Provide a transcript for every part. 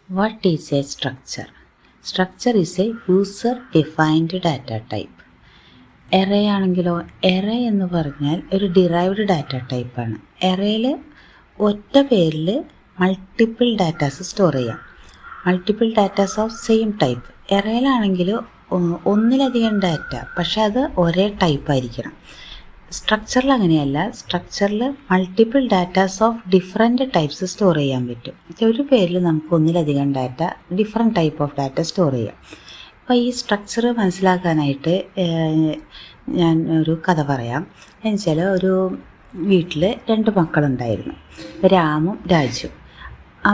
What is a structure? Structure is a user-defined data type. Array ആണെങ്കിലോ array എന്ന് പറഞ്ഞാൽ ഒരു ഡിറൈവ്ഡ് ഡാറ്റ ടൈപ്പാണ്. എറേയിൽ ഒറ്റ പേരിൽ മൾട്ടിപ്പിൾ ഡാറ്റാസ് സ്റ്റോർ ചെയ്യാം. Multiple datas of same type. എറേയിലാണെങ്കിൽ ഒന്നിലധികം ഡാറ്റ, പക്ഷെ അത് ഒരേ ടൈപ്പ് ആയിരിക്കണം. സ്ട്രക്ചറിൽ അങ്ങനെയല്ല. സ്ട്രക്ചറിൽ multiple datas of different types store ചെയ്യാൻ പറ്റും. ഒരു പേരിൽ നമുക്ക് ഒന്നിലധികം data, different type of data store ചെയ്യാം. അപ്പോൾ ഈ സ്ട്രക്ചർ മനസ്സിലാക്കാനായിട്ട് ഞാൻ ഒരു കഥ പറയാം. എന്നുവെച്ചാൽ ഒരു വീട്ടിൽ 2 മക്കളുണ്ടായിരുന്നു, രാമും രാജും.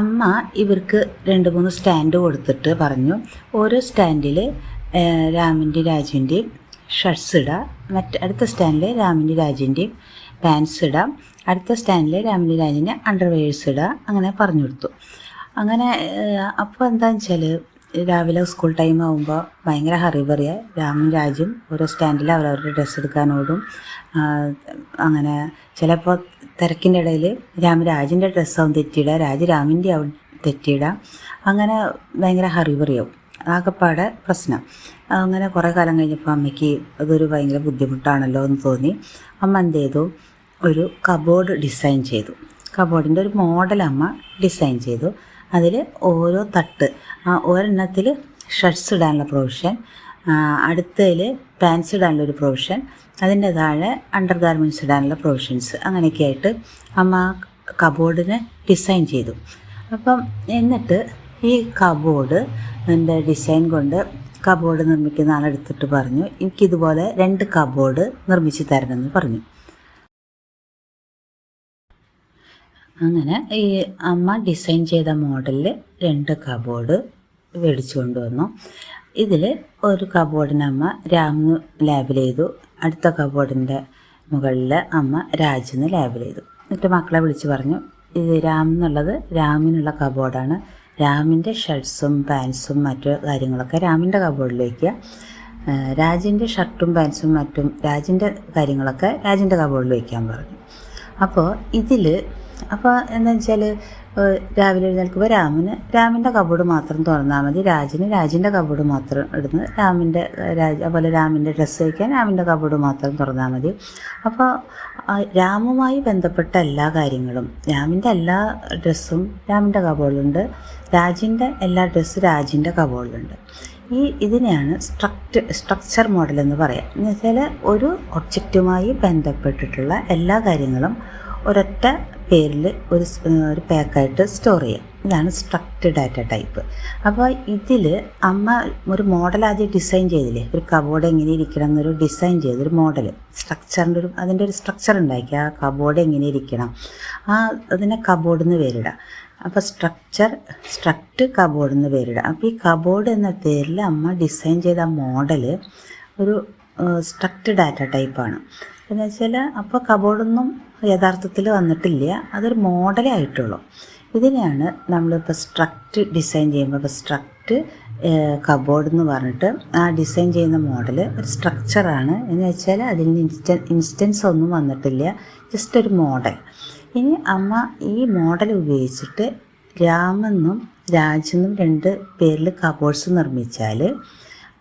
അമ്മ ഇവർക്ക് 2-3 സ്റ്റാൻഡ് കൊടുത്തിട്ട് പറഞ്ഞു, ഓരോ സ്റ്റാൻഡിൽ രാമിൻ്റെ രാജുവിൻ്റെയും ഷർട്ട്സ് ഇടാം, അടുത്ത സ്റ്റാൻഡിൽ രാമിൻ്റെ രാജുവിൻ്റെയും പാൻസ് ഇടാം, അടുത്ത സ്റ്റാൻഡിൽ രാമിൻ്റെ രാജുവിൻ്റെ അണ്ടർവെയേഴ്സ് ഇടാം. അങ്ങനെ പറഞ്ഞു കൊടുത്തു. അങ്ങനെ അപ്പോൾ എന്താണെന്ന് വെച്ചാൽ രാവിലെ സ്കൂൾ ടൈം ആകുമ്പോൾ ഭയങ്കര ഹറിബറിയ. രാമും രാജും ഓരോ സ്റ്റാൻഡിൽ അവരവരുടെ ഡ്രസ്സ് എടുക്കാനോടും. അങ്ങനെ ചിലപ്പോൾ തിരക്കിൻ്റെ ഇടയിൽ രാജിൻ്റെ ഡ്രസ്സാവും തെറ്റിയിടുക, രാമിൻ്റെ ആവും തെറ്റിയിടുക. അങ്ങനെ ഭയങ്കര ഹറിബറിയാവും, ആകെപ്പാടെ പ്രശ്നം. അങ്ങനെ കുറേ കാലം കഴിഞ്ഞപ്പോൾ അമ്മയ്ക്ക് അതൊരു ഭയങ്കര ബുദ്ധിമുട്ടാണല്ലോ എന്ന് തോന്നി. അമ്മ എന്ത് ചെയ്തു, ഒരു കബോർഡ് ഡിസൈൻ ചെയ്തു. കബോർഡിൻ്റെ ഒരു മോഡൽ അമ്മ ഡിസൈൻ ചെയ്തു. അതിൽ ഓരോ തട്ട്, ഒരെണ്ണത്തിൽ ഷർട്ട്സ് ഇടാനുള്ള പ്രൊവിഷൻ, അടുത്തതിൽ പാൻസ് ഇടാനുള്ളൊരു പ്രൊവിഷൻ, അതിൻ്റെ താഴെ അണ്ടർ ഗാർമെൻറ്റ്സ് ഇടാനുള്ള പ്രൊവിഷൻസ്, അങ്ങനെയൊക്കെ ആയിട്ട് അമ്മ കബോർഡിനെ ഡിസൈൻ ചെയ്തു. അപ്പം എന്നിട്ട് ഈ കബോർഡ് എൻ്റെ ഡിസൈൻ കൊണ്ട് കബോർഡ് നിർമ്മിക്കുന്ന ആളെടുത്തിട്ട് പറഞ്ഞു, എനിക്കിതുപോലെ 2 കബോർഡ് നിർമ്മിച്ച് തരണമെന്ന് പറഞ്ഞു. അങ്ങനെ ഈ അമ്മ ഡിസൈൻ ചെയ്ത മോഡലിൽ 2 കബോർഡ് മേടിച്ചു കൊണ്ടുവന്നു. ഇതിൽ ഒരു കബോർഡിന് അമ്മ രാമെന്ന് ലേബൽ ചെയ്തു, അടുത്ത കബോർഡിൻ്റെ മുകളിൽ അമ്മ രാജെന്ന് ലേബൽ ചെയ്തു. എന്നിട്ട് മക്കളെ വിളിച്ച് പറഞ്ഞു, ഇത് രാം എന്നുള്ളത് രാമിനുള്ള കബോർഡാണ്, രാമിൻ്റെ ഷർട്ട്സും പാൻസും മറ്റു കാര്യങ്ങളൊക്കെ രാമിൻ്റെ കബോർഡിൽ വയ്ക്കുക, രാജിൻ്റെ ഷർട്ടും പാൻസും മറ്റും രാജിൻ്റെ കാര്യങ്ങളൊക്കെ രാജിൻ്റെ കബോർഡിൽ വയ്ക്കാൻ പറഞ്ഞു. അപ്പോൾ എന്താണെന്ന് വെച്ചാൽ രാവിലെ എഴുന്നേൽക്കുമ്പോൾ രാമിൻ്റെ കബോർഡ് മാത്രം തുറന്നാൽ മതി, രാജിൻ്റെ കബോർഡ് മാത്രം ഇടുന്നു, അതുപോലെ രാമിൻ്റെ ഡ്രസ്സ് വയ്ക്കാൻ രാമിൻ്റെ കബോർഡ് മാത്രം തുറന്നാൽ മതി. അപ്പോൾ രാമുമായി ബന്ധപ്പെട്ട എല്ലാ കാര്യങ്ങളും, രാമിൻ്റെ എല്ലാ ഡ്രസ്സും രാമിൻ്റെ കബോർഡിലുണ്ട്, രാജിൻ്റെ എല്ലാ ഡ്രസ്സും രാജിൻ്റെ കബോർഡിലുണ്ട്. ഇതിനെയാണ് സ്ട്രക്ചർ മോഡൽ എന്ന് പറയാം. എന്ന് വെച്ചാൽ ഒരു ഒബ്ജക്റ്റുമായി ബന്ധപ്പെട്ടിട്ടുള്ള എല്ലാ കാര്യങ്ങളും ഒരൊറ്റ പേരിൽ ഒരു പാക്കായിട്ട് സ്റ്റോർ ചെയ്യാം. ഇതാണ് സ്ട്രക്ചർഡ് ഡാറ്റ ടൈപ്പ്. അപ്പോൾ ഇതിൽ അമ്മ ഒരു മോഡൽ ആദ്യം ഡിസൈൻ ചെയ്തില്ലേ, ഒരു കബോർഡ് എങ്ങനെ ഇരിക്കണം എന്നൊരു ഡിസൈൻ ചെയ്ത് ഒരു മോഡൽ സ്ട്രക്ചറിൻ്റെ അതിൻ്റെ ഒരു സ്ട്രക്ചർ ഉണ്ടാക്കി, ആ കബോർഡ് എങ്ങനെ ഇരിക്കണം, അതിനെ കബോർഡ് എന്ന് പേരിടാം. അപ്പോൾ സ്ട്രക്ട് കബോർഡ് എന്ന് പേരിടാം. അപ്പോൾ ഈ കബോർഡ് എന്ന പേരിൽ അമ്മ ഡിസൈൻ ചെയ്ത മോഡൽ ഒരു സ്ട്രക്ചർഡ് ഡാറ്റ ടൈപ്പാണ്. എന്ന് വെച്ചാൽ അപ്പോൾ കബോർഡൊന്നും യഥാർത്ഥത്തിൽ വന്നിട്ടില്ല, അതൊരു മോഡലേ ആയിട്ടുള്ളൂ. ഇതിനെയാണ് നമ്മളിപ്പോൾ സ്ട്രക്ട് ഡിസൈൻ ചെയ്യുമ്പോൾ, ഇപ്പോൾ സ്ട്രക്ട് കബോർഡ് എന്ന് പറഞ്ഞിട്ട് ആ ഡിസൈൻ ചെയ്യുന്ന മോഡൽ ഒരു സ്ട്രക്ചറാണ്. എന്ന് വെച്ചാൽ അതിന് ഇൻസ്റ്റൻസ് ഒന്നും വന്നിട്ടില്ല, ജസ്റ്റ് ഒരു മോഡൽ. ഇനി അമ്മ ഈ മോഡൽ ഉപയോഗിച്ചിട്ട് രാമെന്നും രാജെന്നും 2 പേരിൽ കബോർഡ്സ് നിർമ്മിച്ചാൽ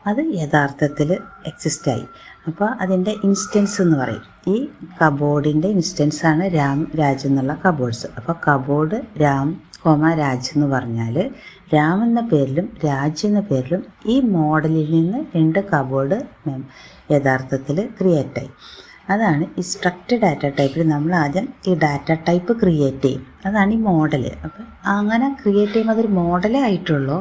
അത് യഥാർത്ഥത്തിൽ എക്സിസ്റ്റായി. അപ്പോൾ അതിൻ്റെ ഇൻസ്റ്റൻസ് എന്ന് പറയും. ഈ കബോർഡിൻ്റെ ഇൻസ്റ്റൻസാണ് രാജ് എന്നുള്ള കബോർഡ്സ്. അപ്പോൾ കബോർഡ് രാജ് എന്ന് പറഞ്ഞാൽ രാം എന്ന പേരിലും രാജ് എന്ന പേരിലും ഈ മോഡലിൽ നിന്ന് 2 കബോർഡ് യഥാർത്ഥത്തിൽ ക്രിയേറ്റായി. അതാണ് ഈ സ്ട്രക്ചർഡ് ഡാറ്റ ടൈപ്പിൽ നമ്മൾ ആദ്യം ഈ ഡാറ്റ ടൈപ്പ് ക്രിയേറ്റ് ചെയ്യും. അതാണ് ഈ മോഡൽ. അപ്പം അങ്ങനെ ക്രിയേറ്റ് ചെയ്യുമ്പോൾ അതൊരു മോഡലേ ആയിട്ടുള്ളൂ,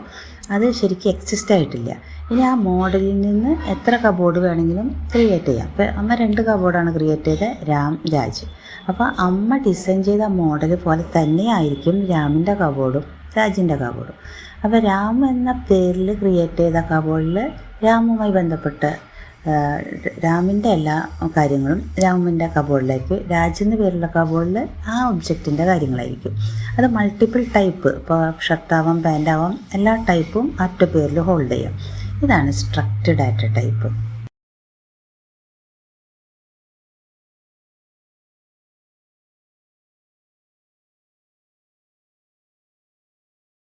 അത് ശരിക്കും എക്സിസ്റ്റ് ആയിട്ടില്ല. ഇനി ആ മോഡലിൽ നിന്ന് എത്ര കബോർഡ് വേണമെങ്കിലും ക്രിയേറ്റ് ചെയ്യാം. അപ്പോൾ അമ്മ 2 കബോർഡാണ് ക്രിയേറ്റ് ചെയ്തത്, രാജ്. അപ്പോൾ അമ്മ ഡിസൈൻ ചെയ്ത മോഡൽ പോലെ തന്നെയായിരിക്കും രാമിൻ്റെ കബോർഡും രാജിൻ്റെ കബോർഡും. അപ്പോൾ രാം എന്ന പേരിൽ ക്രിയേറ്റ് ചെയ്ത കബോർഡിൽ രാമുമായി ബന്ധപ്പെട്ട രാമിൻ്റെ എല്ലാ കാര്യങ്ങളും രാമിൻ്റെ കബോർഡിലേക്ക്, രാജെന്ന പേരുള്ള കബോർഡിൽ ആ ഒബ്ജക്റ്റിൻ്റെ കാര്യങ്ങളായിരിക്കും. അത് മൾട്ടിപ്പിൾ ടൈപ്പ്, ഇപ്പോൾ ഷർട്ടാവാം പാൻ്റാവാം എല്ലാ ടൈപ്പും ഒറ്റ പേരിൽ ഹോൾഡ് ചെയ്യാം. ഇതാണ് സ്ട്രക്ചർഡ് ഡാറ്റ ടൈപ്പ്.